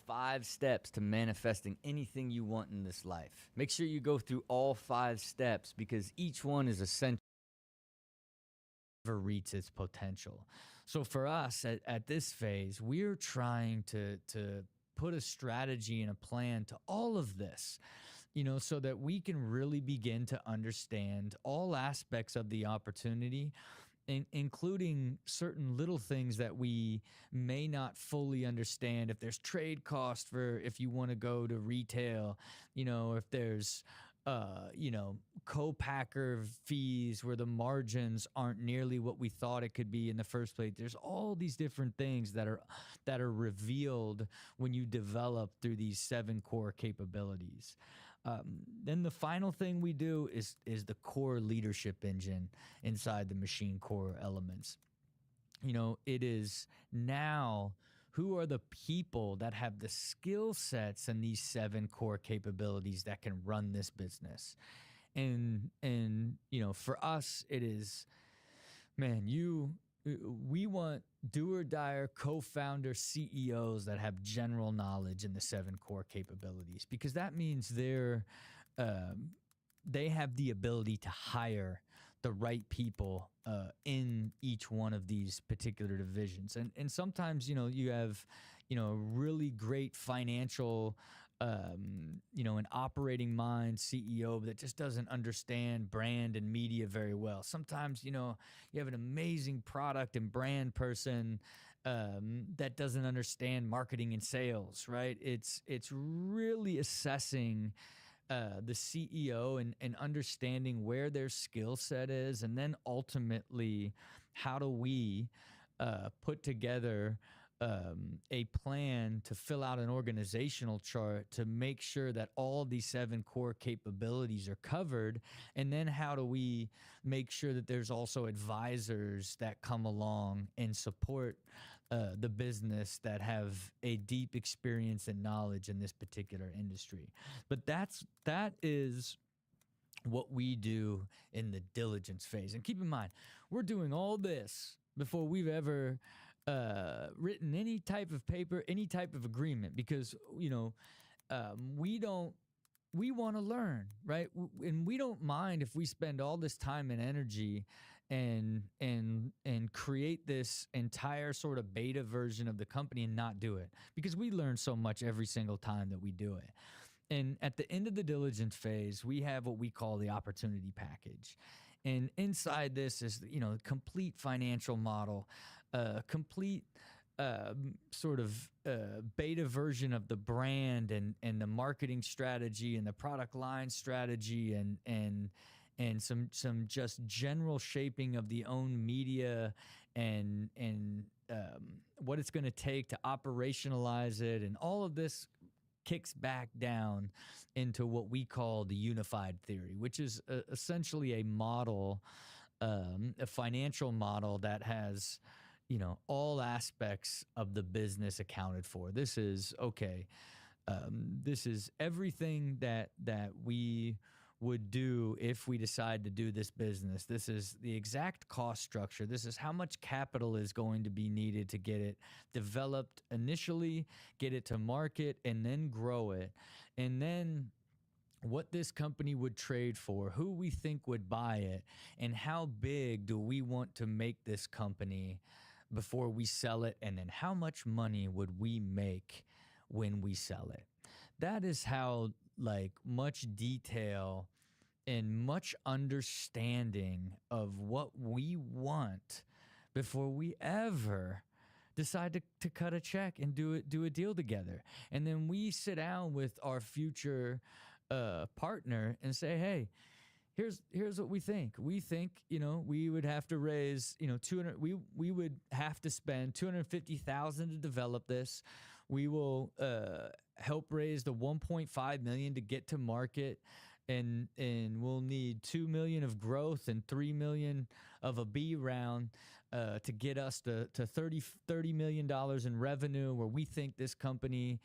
5 steps to manifesting anything you want in this life. Make sure you go through all 5 steps because each one is essential to reach its potential. So for us at this phase, we're trying to put a strategy and a plan to all of this, so that we can really begin to understand all aspects of the opportunity, including certain little things that we may not fully understand. If there's trade cost for if you want to go to retail, if there's co-packer fees where the margins aren't nearly what we thought it could be in the first place. There's all these different things that are revealed when you develop through these 7 core capabilities. Then the final thing we do is the core leadership engine inside the machine core elements. It is now who are the people that have the skill sets and these 7 core capabilities that can run this business. And for us, it is, man, we want do or die co-founder CEOs that have general knowledge in the 7 core capabilities, because that means they have the ability to hire the right people in each one of these particular divisions. And sometimes, you have, a really great financial, an operating mind CEO that just doesn't understand brand and media very well. Sometimes, you have an amazing product and brand person that doesn't understand marketing and sales, right? It's really assessing the CEO and understanding where their skill set is, and then ultimately, how do we put together a plan to fill out an organizational chart to make sure that all these 7 core capabilities are covered, and then how do we make sure that there's also advisors that come along and support the business that have a deep experience and knowledge in this particular industry. But that is what we do in the diligence phase. And keep in mind, we're doing all this before we've ever written any type of paper, any type of agreement, because we want to learn, right? And we don't mind if we spend all this time and energy and create this entire sort of beta version of the company and not do it, because we learn so much every single time that we do it. And at the end of the diligence phase, we have what we call the opportunity package. And inside this is, complete financial model, complete sort of beta version of the brand and the marketing strategy and the product line strategy and some just general shaping of the own media and what it's going to take to operationalize it. And all of this kicks back down into what we call the unified theory, which is essentially a model, a financial model that has, all aspects of the business accounted for. This is this is everything that we would do if we decide to do this business. This is the exact cost structure. This is how much capital is going to be needed to get it developed initially, get it to market, and then grow it. And then what this company would trade for, who we think would buy it, and how big do we want to make this company before we sell it, and then how much money would we make when we sell it. That is how much detail and much understanding of what we want before we ever decide to cut a check and do a deal together. And then we sit down with our future partner and say, hey, here's what we think. We think, we would have to raise, we would have to spend $250,000 to develop this. We will help raise the $1.5 million to get to market, and we'll need $2 million of growth and $3 million of a B round to get us to $30 million in revenue, where we think this company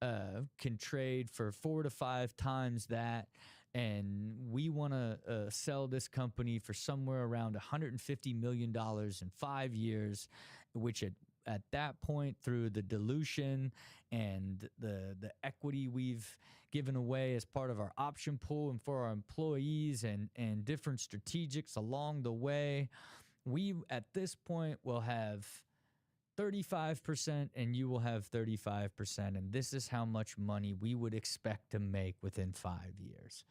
can trade for 4 to 5 times that, and we want to sell this company for somewhere around $150 million in 5 years, which at that point, through the dilution and the equity we've given away as part of our option pool and for our employees and different strategics along the way, we at this point will have 35% and you will have 35%. And this is how much money we would expect to make within 5 years.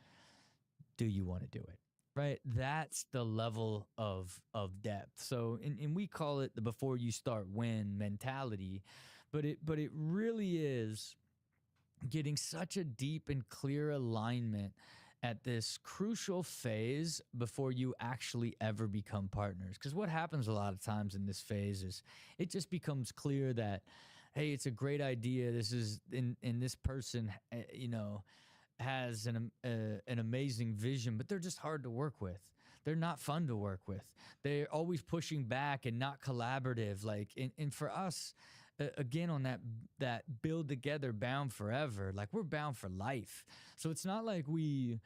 Do you want to do it? Right? That's the level of depth. So, and we call it the before you start win mentality, but it really is getting such a deep and clear alignment at this crucial phase before you actually ever become partners. Because what happens a lot of times in this phase is it just becomes clear that, hey, it's a great idea. This is in this person, has an amazing vision, but they're just hard to work with. They're not fun to work with. They're always pushing back and not collaborative. Like, and for us, again, on that build together, bound forever. Like, we're bound for life. So it's not like we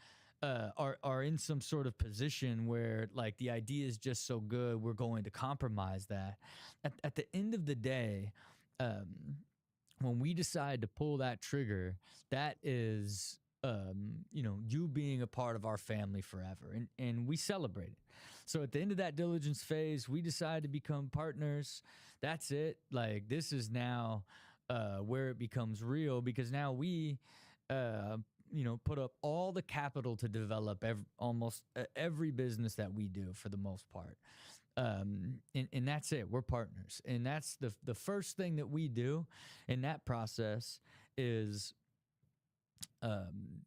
are in some sort of position where like the idea is just so good we're going to compromise that. At the end of the day, when we decide to pull that trigger, that is you being a part of our family forever, and we celebrate it. So at the end of that diligence phase, we decide to become partners. That's it. Like, this is now where it becomes real, because now we put up all the capital to develop almost every business that we do for the most part. And that's it. We're partners. And that's the first thing that we do in that process is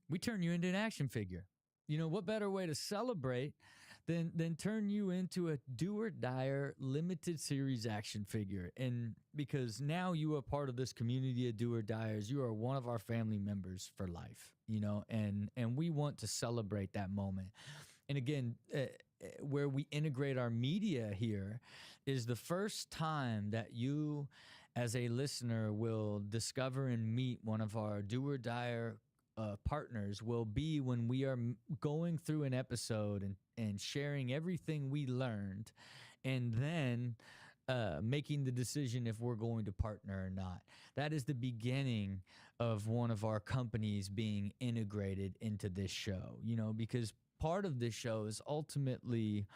we turn you into an action figure. What better way to celebrate than turn you into a do or die limited series action figure? And because now you are part of this community of do or diers, you are one of our family members for life, and we want to celebrate that moment. And again, where we integrate our media here is the first time that you as a listener will discover and meet one of our do or die partners will be when we are going through an episode and sharing everything we learned, and then making the decision if we're going to partner or not. That is the beginning of one of our companies being integrated into this show, because part of this show is ultimately,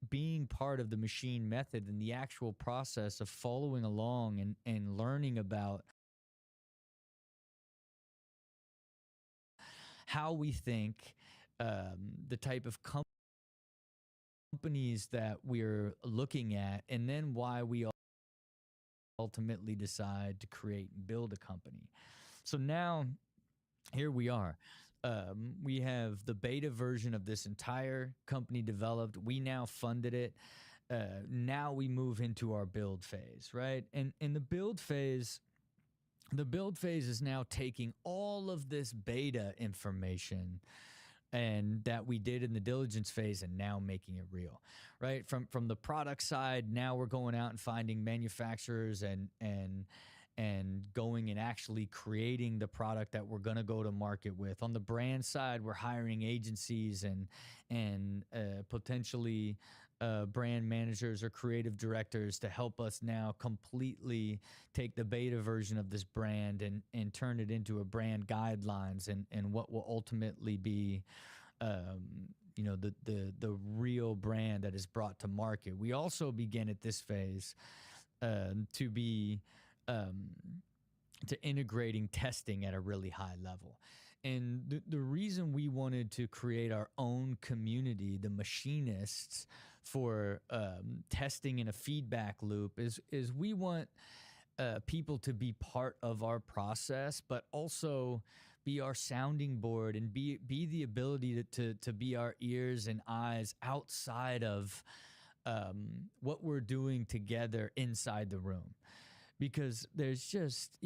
being part of the machine method and the actual process of following along and learning about how we think, the type of companies that we're looking at, and then why we ultimately decide to create and build a company. So now here we are. We have the beta version of this entire company developed. We now funded it. Now we move into our build phase, right? And in the build phase is now taking all of this beta information and that we did in the diligence phase and now making it real, right? From the product side, now we're going out and finding manufacturers and going and actually creating the product that we're going to go to market with. On the brand side, we're hiring agencies and potentially brand managers or creative directors to help us now completely take the beta version of this brand and turn it into a brand guidelines and what will ultimately be the real brand that is brought to market. We also begin at this phase to be to integrating testing at a really high level. And the reason we wanted to create our own community, the machinists, for testing in a feedback loop is we want people to be part of our process, but also be our sounding board and be the ability to be our ears and eyes outside of what we're doing together inside the room. Because there's just,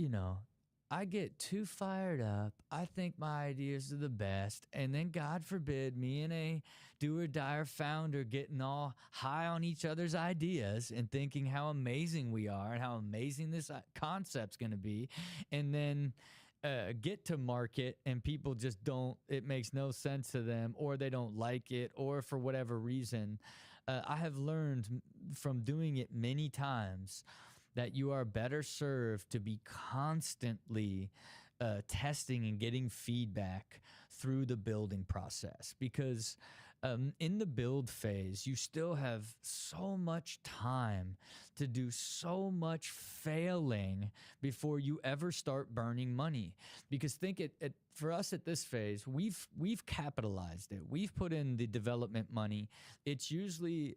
I get too fired up. I think my ideas are the best. And then, God forbid, me and a do or die founder getting all high on each other's ideas and thinking how amazing we are and how amazing this concept's going to be. And then get to market and people just it makes no sense to them, or they don't like it, or for whatever reason, I have learned from doing it many times that you are better served to be constantly testing and getting feedback through the building process, because in the build phase, you still have so much time to do so much failing before you ever start burning money. Because think for us at this phase, we've capitalized it. We've put in the development money. It's usually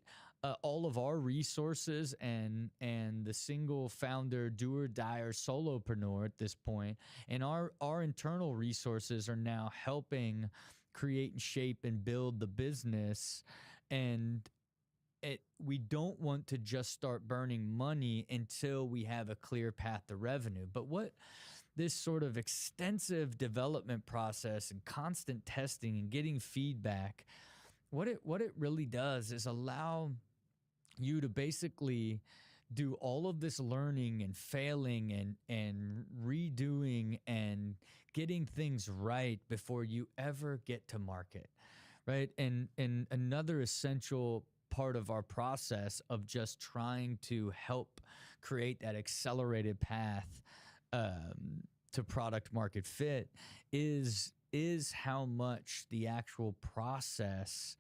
all of our resources and the single founder, do or die or solopreneur at this point, and our internal resources are now helping create and shape and build the business. And we don't want to just start burning money until we have a clear path to revenue. But what this sort of extensive development process and constant testing and getting feedback, what it really does is allow you to basically do all of this learning and failing and redoing and getting things right before you ever get to market, right? And another essential part of our process of just trying to help create that accelerated path to product market fit is how much the actual process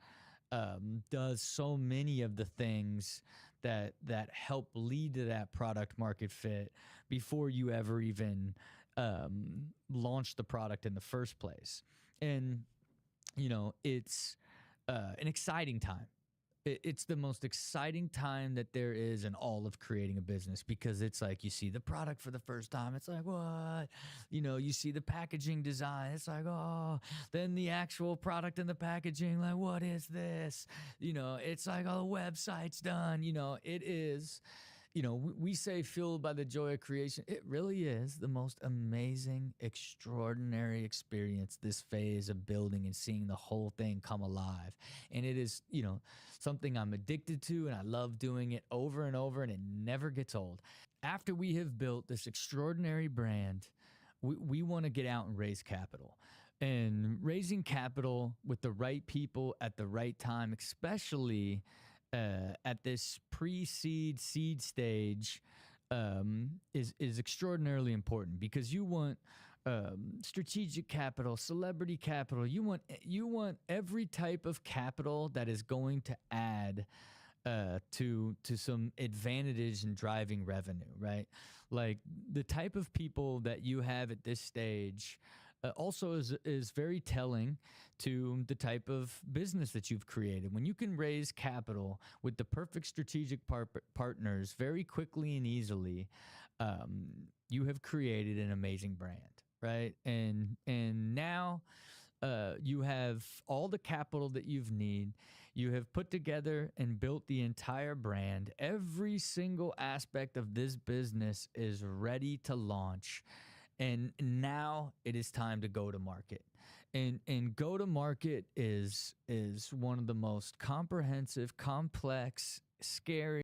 does so many of the things that help lead to that product market fit before you ever even launch the product in the first place. And it's an exciting time. It's the most exciting time that there is in all of creating a business, because it's like you see the product for the first time. It's like, what? You see the packaging design. It's like, oh, then the actual product and the packaging, like, what is this? It's like, oh, the website's done. It is. We say fueled by the joy of creation. It really is the most amazing, extraordinary experience, this phase of building and seeing the whole thing come alive. And it is, something I'm addicted to, and I love doing it over and over, and it never gets old. After we have built this extraordinary brand, we want to get out and raise capital. And raising capital with the right people at the right time, especially at this pre-seed seed stage, is extraordinarily important, because you want strategic capital, celebrity capital. You want every type of capital that is going to add to some advantage in driving revenue, right? Like the type of people that you have at this stage also is very telling to the type of business that you've created. When you can raise capital with the perfect strategic partners very quickly and easily, you have created an amazing brand, right? And now you have all the capital that you've need. You have put together and built the entire brand. Every single aspect of this business is ready to launch. And now it is time to go to market. And go to market is one of the most comprehensive, complex, scary